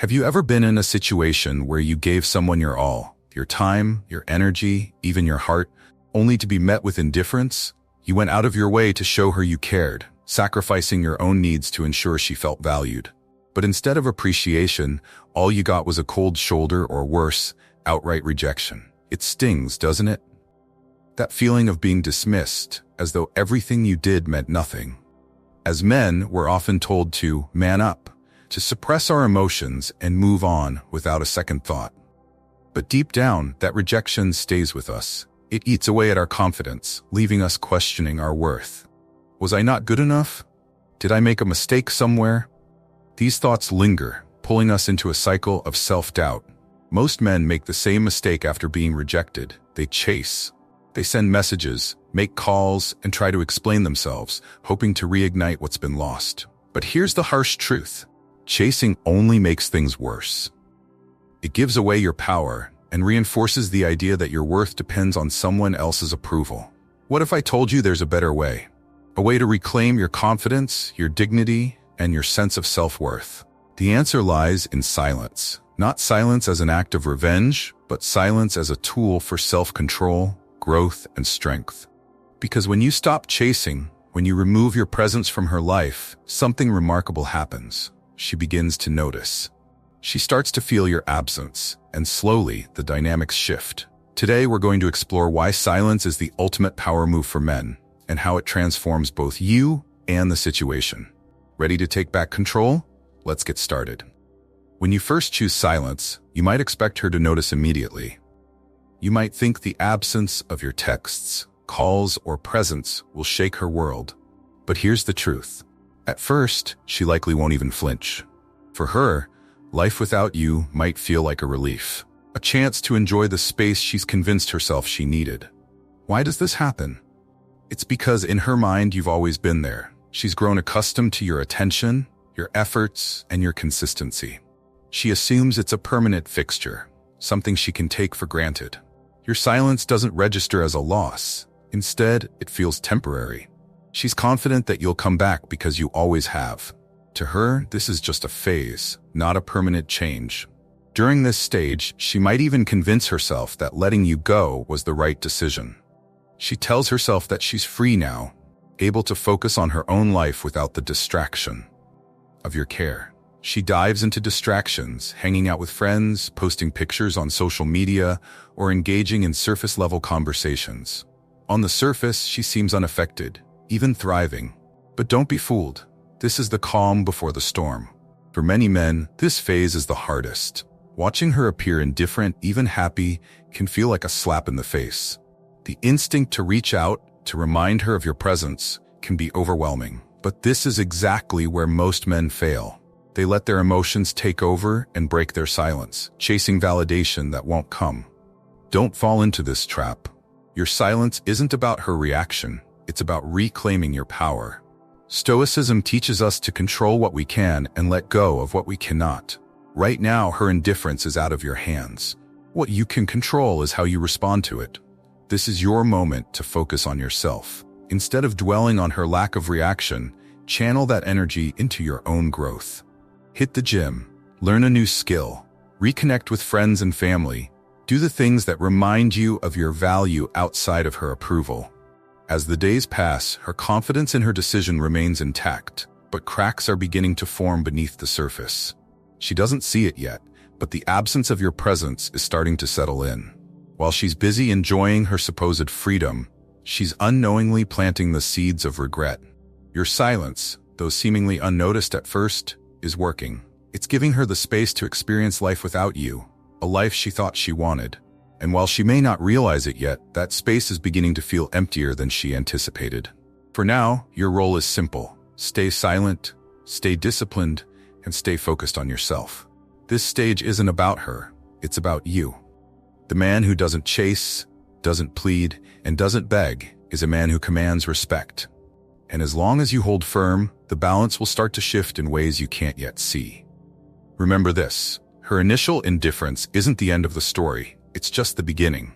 Have you ever been in a situation where you gave someone your all, your time, your energy, even your heart, only to be met with indifference? You went out of your way to show her you cared, sacrificing your own needs to ensure she felt valued. But instead of appreciation, all you got was a cold shoulder or worse, outright rejection. It stings, doesn't it? That feeling of being dismissed, as though everything you did meant nothing. As men, we're often told to man up, to suppress our emotions and move on without a second thought. But deep down, that rejection stays with us. It eats away at our confidence, leaving us questioning our worth. Was I not good enough? Did I make a mistake somewhere? These thoughts linger, pulling us into a cycle of self-doubt. Most men make the same mistake after being rejected. They chase. They send messages, make calls, and try to explain themselves, hoping to reignite what's been lost. But here's the harsh truth. Chasing only makes things worse. It gives away your power and reinforces the idea that your worth depends on someone else's approval. What if I told you there's a better way? A way to reclaim your confidence, your dignity, and your sense of self-worth? The answer lies in silence. Not silence as an act of revenge, but silence as a tool for self-control, growth, and strength. Because when you stop chasing, when you remove your presence from her life, something remarkable happens. She begins to notice. She starts to feel your absence, and slowly the dynamics shift. Today we're going to explore why silence is the ultimate power move for men, and how it transforms both you and the situation. Ready to take back control? Let's get started. When you first choose silence, you might expect her to notice immediately. You might think the absence of your texts, calls, or presence will shake her world. But here's the truth. At first, she likely won't even flinch. For her, life without you might feel like a relief, a chance to enjoy the space she's convinced herself she needed. Why does this happen? It's because in her mind you've always been there. She's grown accustomed to your attention, your efforts, and your consistency. She assumes it's a permanent fixture, something she can take for granted. Your silence doesn't register as a loss. Instead, it feels temporary. She's confident that you'll come back because you always have. To her, this is just a phase, not a permanent change. During this stage, she might even convince herself that letting you go was the right decision. She tells herself that she's free now, able to focus on her own life without the distraction of your care. She dives into distractions, hanging out with friends, posting pictures on social media, or engaging in surface-level conversations. On the surface, she seems unaffected, even thriving. But don't be fooled. This is the calm before the storm. For many men, this phase is the hardest. Watching her appear indifferent, even happy, can feel like a slap in the face. The instinct to reach out, to remind her of your presence, can be overwhelming. But this is exactly where most men fail. They let their emotions take over and break their silence, chasing validation that won't come. Don't fall into this trap. Your silence isn't about her reaction. It's about reclaiming your power. Stoicism teaches us to control what we can and let go of what we cannot. Right now, her indifference is out of your hands. What you can control is how you respond to it. This is your moment to focus on yourself. Instead of dwelling on her lack of reaction, channel that energy into your own growth. Hit the gym, learn a new skill, reconnect with friends and family. Do the things that remind you of your value outside of her approval. As the days pass, her confidence in her decision remains intact, but cracks are beginning to form beneath the surface. She doesn't see it yet, but the absence of your presence is starting to settle in. While she's busy enjoying her supposed freedom, she's unknowingly planting the seeds of regret. Your silence, though seemingly unnoticed at first, is working. It's giving her the space to experience life without you, a life she thought she wanted. And while she may not realize it yet, that space is beginning to feel emptier than she anticipated. For now, your role is simple. Stay silent, stay disciplined, and stay focused on yourself. This stage isn't about her, it's about you. The man who doesn't chase, doesn't plead, and doesn't beg is a man who commands respect. And as long as you hold firm, the balance will start to shift in ways you can't yet see. Remember this, her initial indifference isn't the end of the story. It's just the beginning.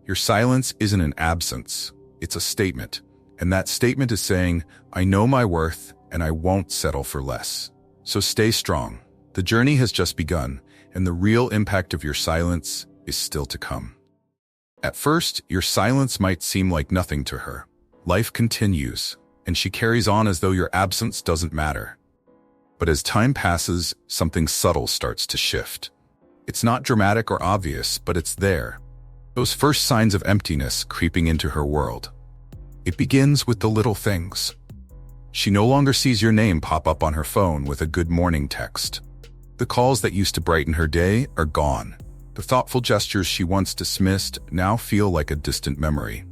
Your silence isn't an absence, it's a statement. And that statement is saying, I know my worth and I won't settle for less. So stay strong, The journey has just begun, and the real impact of your silence is still to come. At first, your silence might seem like nothing to her. Life continues, and she carries on as though your absence doesn't matter. But as time passes, something subtle starts to shift. It's not dramatic or obvious, but it's there. Those first signs of emptiness creeping into her world. It begins with the little things. She no longer sees your name pop up on her phone with a good morning text. The calls that used to brighten her day are gone. The thoughtful gestures she once dismissed now feel like a distant memory.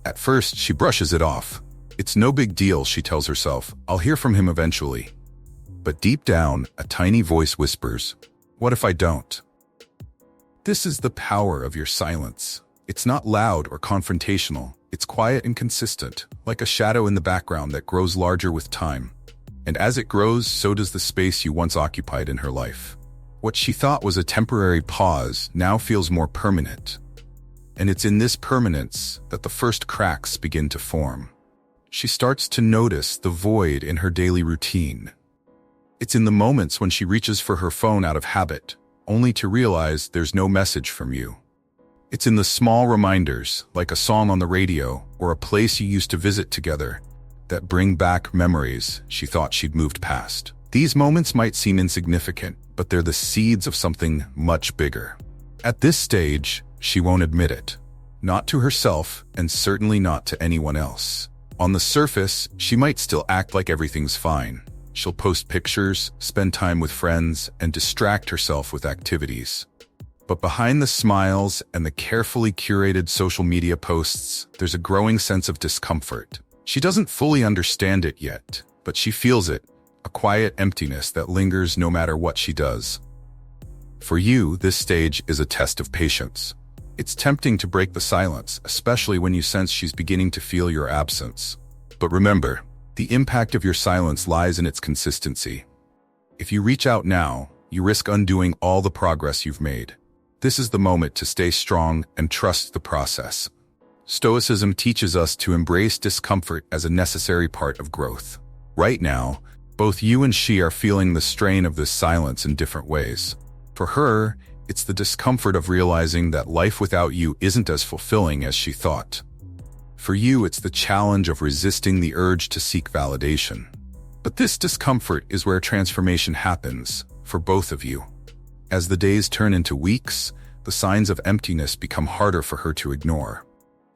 At first, she brushes it off. It's no big deal, she tells herself. I'll hear from him eventually. But deep down, a tiny voice whispers, "What if I don't?" This is the power of your silence. It's not loud or confrontational. It's quiet and consistent, like a shadow in the background that grows larger with time. And as it grows, so does the space you once occupied in her life. What she thought was a temporary pause now feels more permanent. And it's in this permanence that the first cracks begin to form. She starts to notice the void in her daily routine. It's in the moments when she reaches for her phone out of habit, only to realize there's no message from you. It's in the small reminders, like a song on the radio or a place you used to visit together, that bring back memories she thought she'd moved past. These moments might seem insignificant, but they're the seeds of something much bigger. At this stage, she won't admit it. Not to herself, and certainly not to anyone else. On the surface, she might still act like everything's fine. She'll post pictures, spend time with friends, and distract herself with activities. But behind the smiles and the carefully curated social media posts, there's a growing sense of discomfort. She doesn't fully understand it yet, but she feels it, a quiet emptiness that lingers no matter what she does. For you, this stage is a test of patience. It's tempting to break the silence, especially when you sense she's beginning to feel your absence. But remember, the impact of your silence lies in its consistency. If you reach out now, you risk undoing all the progress you've made. This is the moment to stay strong and trust the process. Stoicism teaches us to embrace discomfort as a necessary part of growth. Right now, both you and she are feeling the strain of this silence in different ways. For her, it's the discomfort of realizing that life without you isn't as fulfilling as she thought. For you, it's the challenge of resisting the urge to seek validation. But this discomfort is where transformation happens, for both of you. As the days turn into weeks, the signs of emptiness become harder for her to ignore.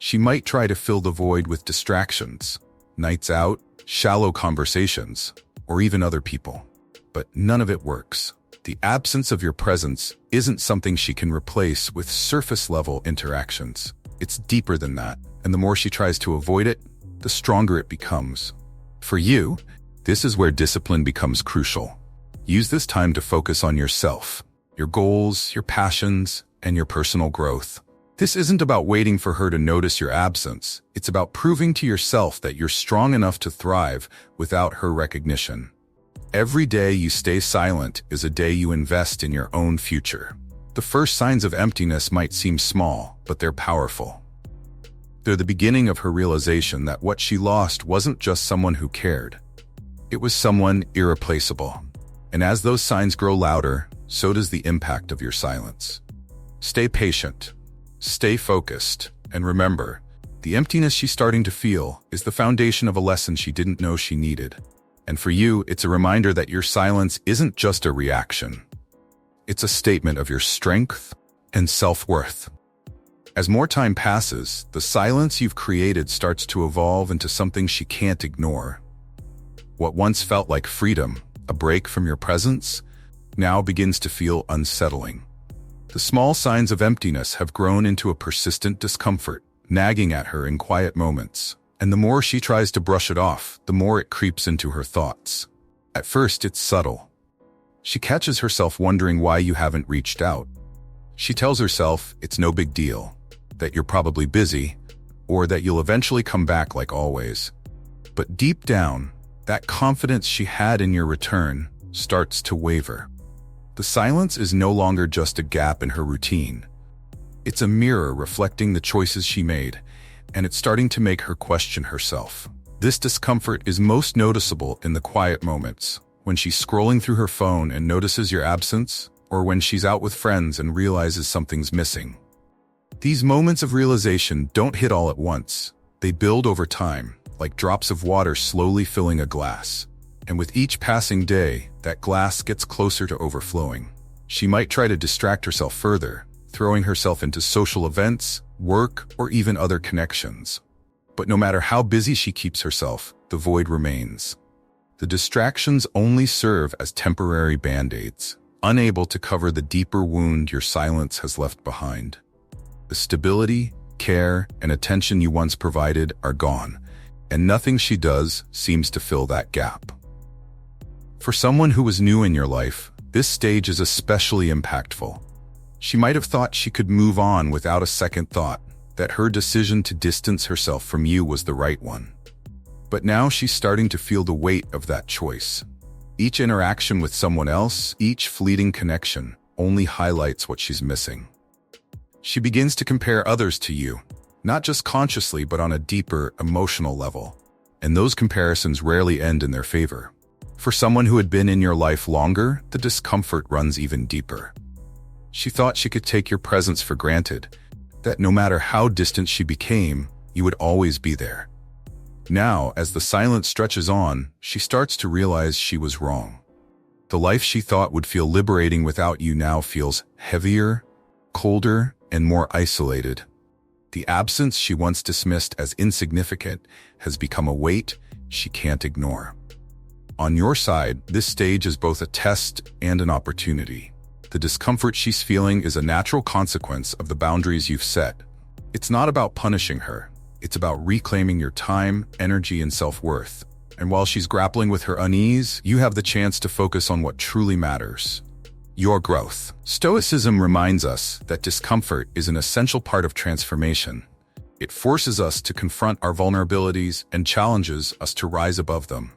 She might try to fill the void with distractions, nights out, shallow conversations, or even other people. But none of it works. The absence of your presence isn't something she can replace with surface-level interactions. It's deeper than that, and the more she tries to avoid it, the stronger it becomes. For you, this is where discipline becomes crucial. Use this time to focus on yourself, your goals, your passions, and your personal growth. This isn't about waiting for her to notice your absence. It's about proving to yourself that you're strong enough to thrive without her recognition. Every day you stay silent is a day you invest in your own future. The first signs of emptiness might seem small, but they're powerful. They're the beginning of her realization that what she lost wasn't just someone who cared. It was someone irreplaceable. And as those signs grow louder, so does the impact of your silence. Stay patient, stay focused, and remember, the emptiness she's starting to feel is the foundation of a lesson she didn't know she needed. And for you, it's a reminder that your silence isn't just a reaction. It's a statement of your strength and self-worth. As more time passes, the silence you've created starts to evolve into something she can't ignore. What once felt like freedom, a break from your presence, now begins to feel unsettling. The small signs of emptiness have grown into a persistent discomfort, nagging at her in quiet moments. And the more she tries to brush it off, the more it creeps into her thoughts. At first, it's subtle. She catches herself wondering why you haven't reached out. She tells herself it's no big deal, that you're probably busy, or that you'll eventually come back like always. But deep down, that confidence she had in your return starts to waver. The silence is no longer just a gap in her routine. It's a mirror reflecting the choices she made, and it's starting to make her question herself. This discomfort is most noticeable in the quiet moments, When she's scrolling through her phone and notices your absence, or when she's out with friends and realizes something's missing. These moments of realization don't hit all at once. They build over time, like drops of water slowly filling a glass. And with each passing day, that glass gets closer to overflowing. She might try to distract herself further, throwing herself into social events, work, or even other connections. But no matter how busy she keeps herself, the void remains. The distractions only serve as temporary band-aids, unable to cover the deeper wound your silence has left behind. The stability, care, and attention you once provided are gone, and nothing she does seems to fill that gap. For someone who was new in your life, this stage is especially impactful. She might have thought she could move on without a second thought, that her decision to distance herself from you was the right one. But now she's starting to feel the weight of that choice. Each interaction with someone else, each fleeting connection, only highlights what she's missing. She begins to compare others to you, not just consciously but on a deeper, emotional level. And those comparisons rarely end in their favor. For someone who had been in your life longer, the discomfort runs even deeper. She thought she could take your presence for granted, that no matter how distant she became, you would always be there. Now, as the silence stretches on, she starts to realize she was wrong. The life she thought would feel liberating without you now feels heavier, colder, and more isolated. The absence she once dismissed as insignificant has become a weight she can't ignore. On your side, this stage is both a test and an opportunity. The discomfort she's feeling is a natural consequence of the boundaries you've set. It's not about punishing her. It's about reclaiming your time, energy, and self-worth. And while she's grappling with her unease, you have the chance to focus on what truly matters: your growth. Stoicism reminds us that discomfort is an essential part of transformation. It forces us to confront our vulnerabilities and challenges us to rise above them.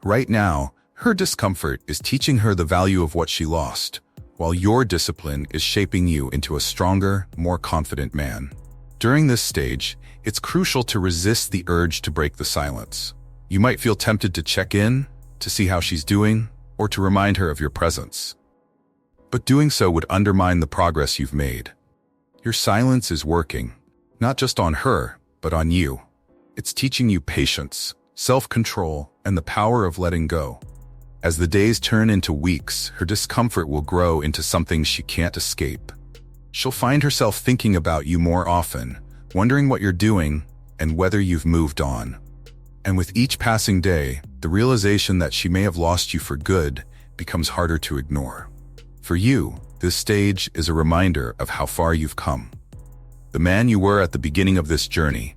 Right now, her discomfort is teaching her the value of what she lost, while your discipline is shaping you into a stronger, more confident man. During this stage, it's crucial to resist the urge to break the silence. You might feel tempted to check in, to see how she's doing, or to remind her of your presence. But doing so would undermine the progress you've made. Your silence is working, not just on her, but on you. It's teaching you patience, self-control, and the power of letting go. As the days turn into weeks, her discomfort will grow into something she can't escape. She'll find herself thinking about you more often, wondering what you're doing and whether you've moved on. And with each passing day, the realization that she may have lost you for good becomes harder to ignore. For you, this stage is a reminder of how far you've come. The man you were at the beginning of this journey,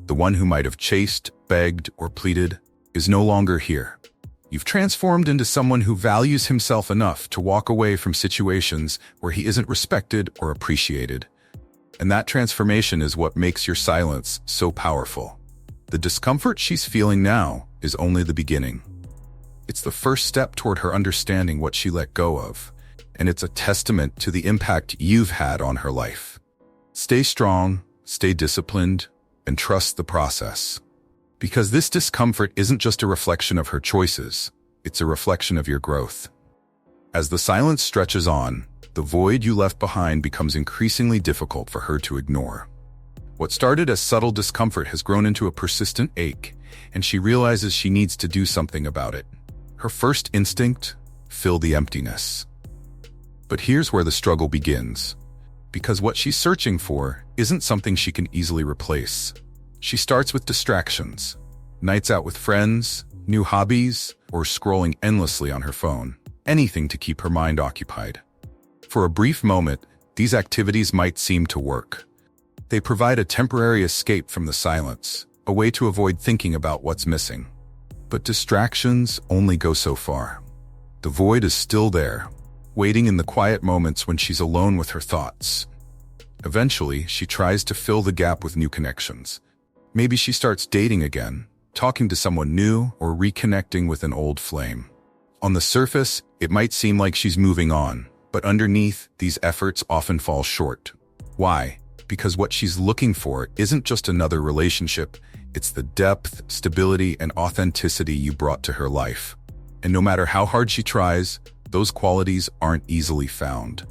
the one who might have chased, begged, or pleaded, is no longer here. You've transformed into someone who values himself enough to walk away from situations where he isn't respected or appreciated. And that transformation is what makes your silence so powerful. The discomfort she's feeling now is only the beginning. It's the first step toward her understanding what she let go of, and it's a testament to the impact you've had on her life. Stay strong, stay disciplined, and trust the process. Because this discomfort isn't just a reflection of her choices, it's a reflection of your growth. As the silence stretches on, the void you left behind becomes increasingly difficult for her to ignore. What started as subtle discomfort has grown into a persistent ache, and she realizes she needs to do something about it. Her first instinct: fill the emptiness. But here's where the struggle begins. Because what she's searching for isn't something she can easily replace. She starts with distractions: nights out with friends, new hobbies, or scrolling endlessly on her phone. Anything to keep her mind occupied. For a brief moment, these activities might seem to work. They provide a temporary escape from the silence, a way to avoid thinking about what's missing. But distractions only go so far. The void is still there, waiting in the quiet moments when she's alone with her thoughts. Eventually, she tries to fill the gap with new connections. Maybe she starts dating again, talking to someone new, or reconnecting with an old flame. On the surface, it might seem like she's moving on, but underneath, these efforts often fall short. Why? Because what she's looking for isn't just another relationship, it's the depth, stability, and authenticity you brought to her life. And no matter how hard she tries, those qualities aren't easily found.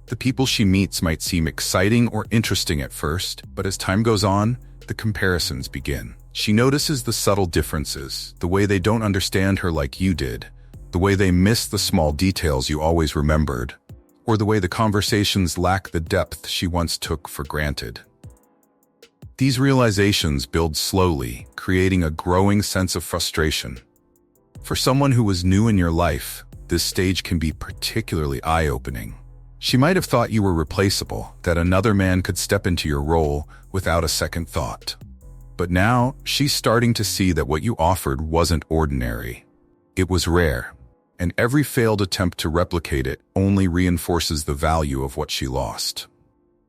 The people she meets might seem exciting or interesting at first, but as time goes on, the comparisons begin. She notices the subtle differences, the way they don't understand her like you did, the way they miss the small details you always remembered, or the way the conversations lack the depth she once took for granted. These realizations build slowly, creating a growing sense of frustration. For someone who was new in your life, this stage can be particularly eye-opening. She might have thought you were replaceable, that another man could step into your role without a second thought. But now, she's starting to see that what you offered wasn't ordinary. It was rare, and every failed attempt to replicate it only reinforces the value of what she lost.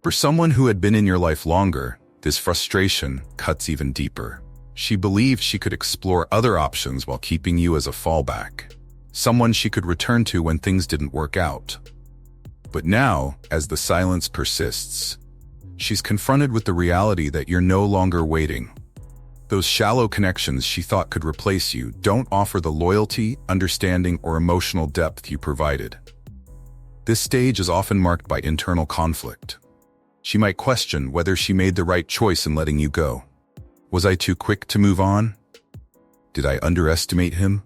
For someone who had been in your life longer, this frustration cuts even deeper. She believed she could explore other options while keeping you as a fallback, someone she could return to when things didn't work out. But now, as the silence persists, she's confronted with the reality that you're no longer waiting. Those shallow connections she thought could replace you don't offer the loyalty, understanding, or emotional depth you provided. This stage is often marked by internal conflict. She might question whether she made the right choice in letting you go. Was I too quick to move on? Did I underestimate him?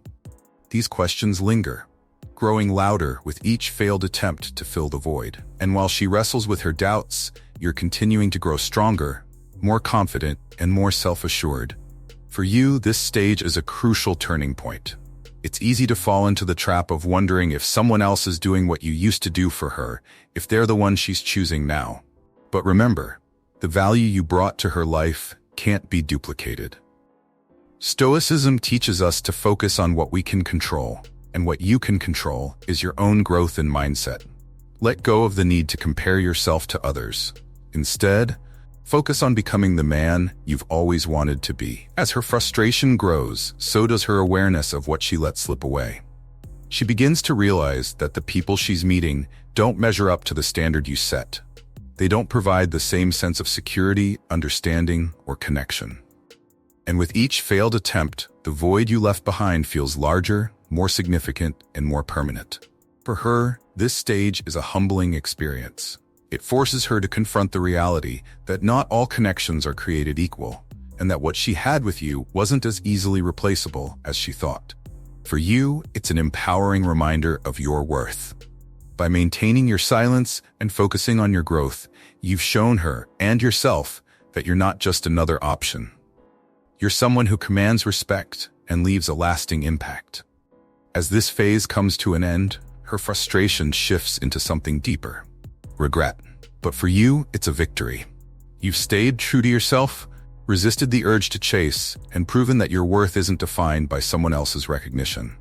These questions linger, growing louder with each failed attempt to fill the void. And while she wrestles with her doubts, you're continuing to grow stronger, more confident, and more self-assured. For you, this stage is a crucial turning point. It's easy to fall into the trap of wondering if someone else is doing what you used to do for her, if they're the one she's choosing now. But remember, the value you brought to her life can't be duplicated. Stoicism teaches us to focus on what we can control, and what you can control is your own growth and mindset. Let go of the need to compare yourself to others. Instead, focus on becoming the man you've always wanted to be. As her frustration grows, so does her awareness of what she let slip away. She begins to realize that the people she's meeting don't measure up to the standard you set. They don't provide the same sense of security, understanding, or connection. And with each failed attempt, the void you left behind feels larger, more significant, and more permanent. For her, this stage is a humbling experience. It forces her to confront the reality that not all connections are created equal, and that what she had with you wasn't as easily replaceable as she thought. For you, it's an empowering reminder of your worth. By maintaining your silence and focusing on your growth, you've shown her and yourself that you're not just another option. You're someone who commands respect and leaves a lasting impact. As this phase comes to an end, her frustration shifts into something deeper: regret. But for you, it's a victory. You've stayed true to yourself, resisted the urge to chase, and proven that your worth isn't defined by someone else's recognition.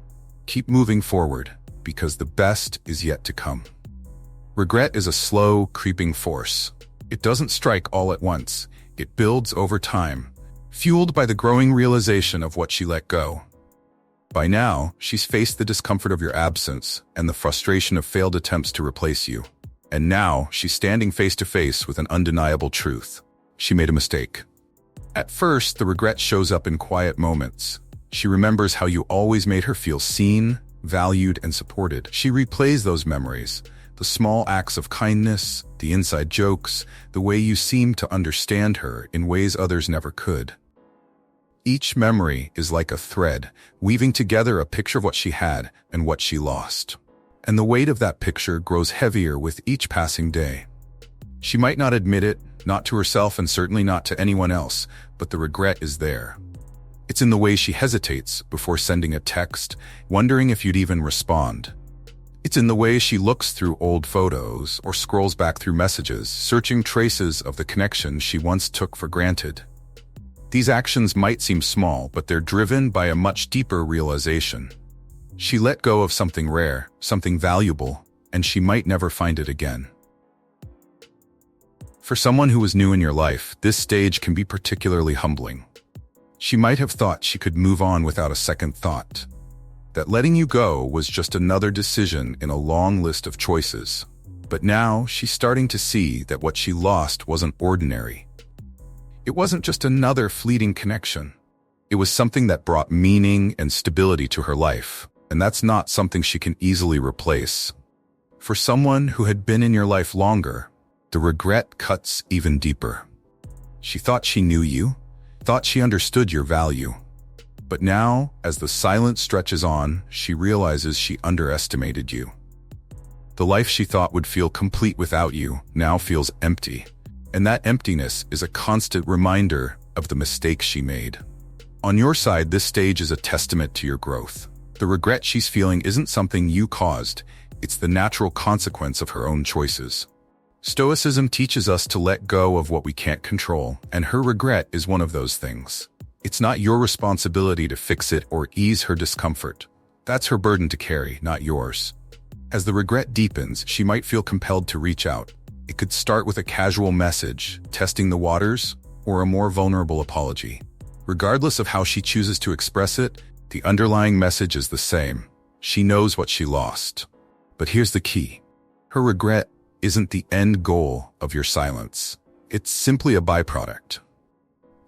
Keep moving forward, because the best is yet to come. Regret is a slow, creeping force. It doesn't strike all at once. It builds over time, fueled by the growing realization of what she let go. By now, she's faced the discomfort of your absence and the frustration of failed attempts to replace you. And now, she's standing face to face with an undeniable truth. She made a mistake. At first, the regret shows up in quiet moments. She remembers how you always made her feel seen, valued, and supported. She replays those memories, the small acts of kindness, the inside jokes, the way you seemed to understand her in ways others never could. Each memory is like a thread, weaving together a picture of what she had and what she lost. And the weight of that picture grows heavier with each passing day. She might not admit it, not to herself and certainly not to anyone else, but the regret is there. It's in the way she hesitates before sending a text, wondering if you'd even respond. It's in the way she looks through old photos or scrolls back through messages, searching traces of the connection she once took for granted. These actions might seem small, but they're driven by a much deeper realization. She let go of something rare, something valuable, and she might never find it again. For someone who is new in your life, this stage can be particularly humbling. She might have thought she could move on without a second thought. That letting you go was just another decision in a long list of choices. But now she's starting to see that what she lost wasn't ordinary. It wasn't just another fleeting connection. It was something that brought meaning and stability to her life, and that's not something she can easily replace. For someone who had been in your life longer, the regret cuts even deeper. She thought she knew you, thought she understood your value. But now, as the silence stretches on, she realizes she underestimated you. The life she thought would feel complete without you now feels empty, and that emptiness is a constant reminder of the mistake she made. On your side, this stage is a testament to your growth. The regret she's feeling isn't something you caused, it's the natural consequence of her own choices. Stoicism teaches us to let go of what we can't control, and her regret is one of those things. It's not your responsibility to fix it or ease her discomfort. That's her burden to carry, not yours. As the regret deepens, she might feel compelled to reach out. It could start with a casual message, testing the waters, or a more vulnerable apology. Regardless of how she chooses to express it, the underlying message is the same. She knows what she lost. But here's the key. Her regret isn't the end goal of your silence. It's simply a byproduct.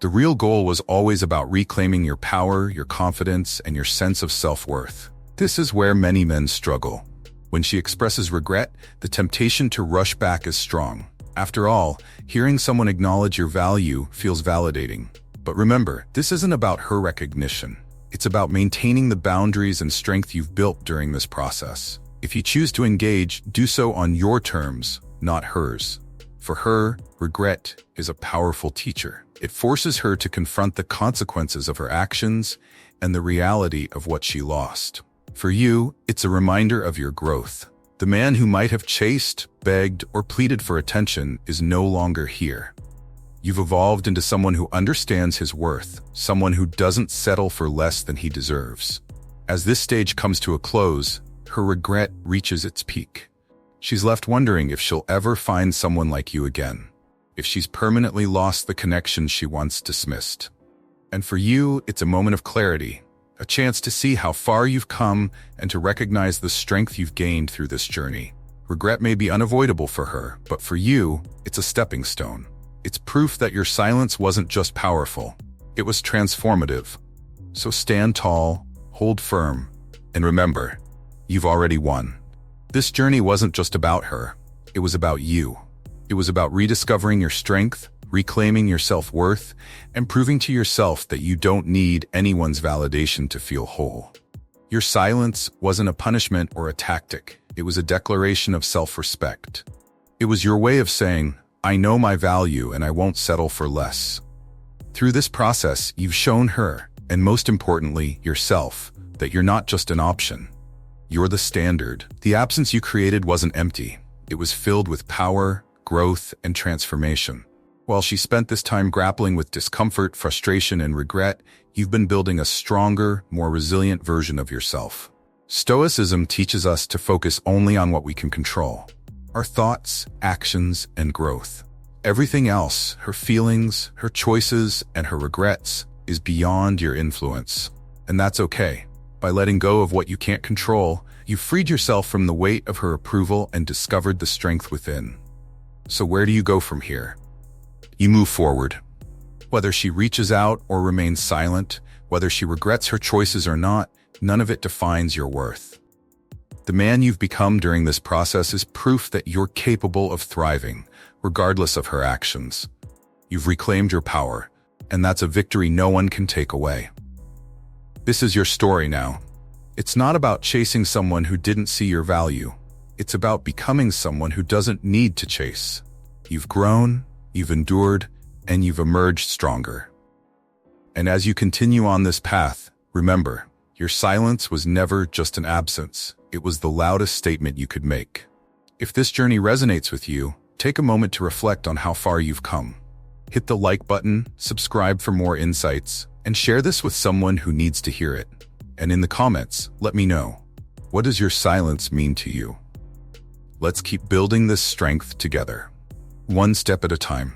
The real goal was always about reclaiming your power, your confidence, and your sense of self-worth. This is where many men struggle. When she expresses regret, the temptation to rush back is strong. After all, hearing someone acknowledge your value feels validating. But remember, this isn't about her recognition. It's about maintaining the boundaries and strength you've built during this process. If you choose to engage, do so on your terms, not hers. For her, regret is a powerful teacher. It forces her to confront the consequences of her actions and the reality of what she lost. For you, it's a reminder of your growth. The man who might have chased, begged, or pleaded for attention is no longer here. You've evolved into someone who understands his worth, someone who doesn't settle for less than he deserves. As this stage comes to a close, her regret reaches its peak. She's left wondering if she'll ever find someone like you again, if she's permanently lost the connection she once dismissed. And for you, it's a moment of clarity, a chance to see how far you've come and to recognize the strength you've gained through this journey. Regret may be unavoidable for her, but for you, it's a stepping stone. It's proof that your silence wasn't just powerful, it was transformative. So stand tall, hold firm, and remember, you've already won. This journey wasn't just about her, it was about you. It was about rediscovering your strength, reclaiming your self-worth, and proving to yourself that you don't need anyone's validation to feel whole. Your silence wasn't a punishment or a tactic. It was a declaration of self-respect. It was your way of saying, I know my value and I won't settle for less. Through this process, you've shown her, and most importantly, yourself, that you're not just an option. You're the standard. The absence you created wasn't empty. It was filled with power, growth, and transformation. While she spent this time grappling with discomfort, frustration, and regret, you've been building a stronger, more resilient version of yourself. Stoicism teaches us to focus only on what we can control: our thoughts, actions, and growth. Everything else, her feelings, her choices, and her regrets, is beyond your influence. And that's okay. By letting go of what you can't control, you've freed yourself from the weight of her approval and discovered the strength within. So where do you go from here? You move forward. Whether she reaches out or remains silent, whether she regrets her choices or not, none of it defines your worth. The man you've become during this process is proof that you're capable of thriving, regardless of her actions. You've reclaimed your power, and that's a victory no one can take away. This is your story now. It's not about chasing someone who didn't see your value. It's about becoming someone who doesn't need to chase. You've grown, you've endured, and you've emerged stronger. And as you continue on this path, remember, your silence was never just an absence. It was the loudest statement you could make. If this journey resonates with you, take a moment to reflect on how far you've come. Hit the like button, subscribe for more insights, and share this with someone who needs to hear it. And in the comments, let me know, what does your silence mean to you? Let's keep building this strength together, one step at a time.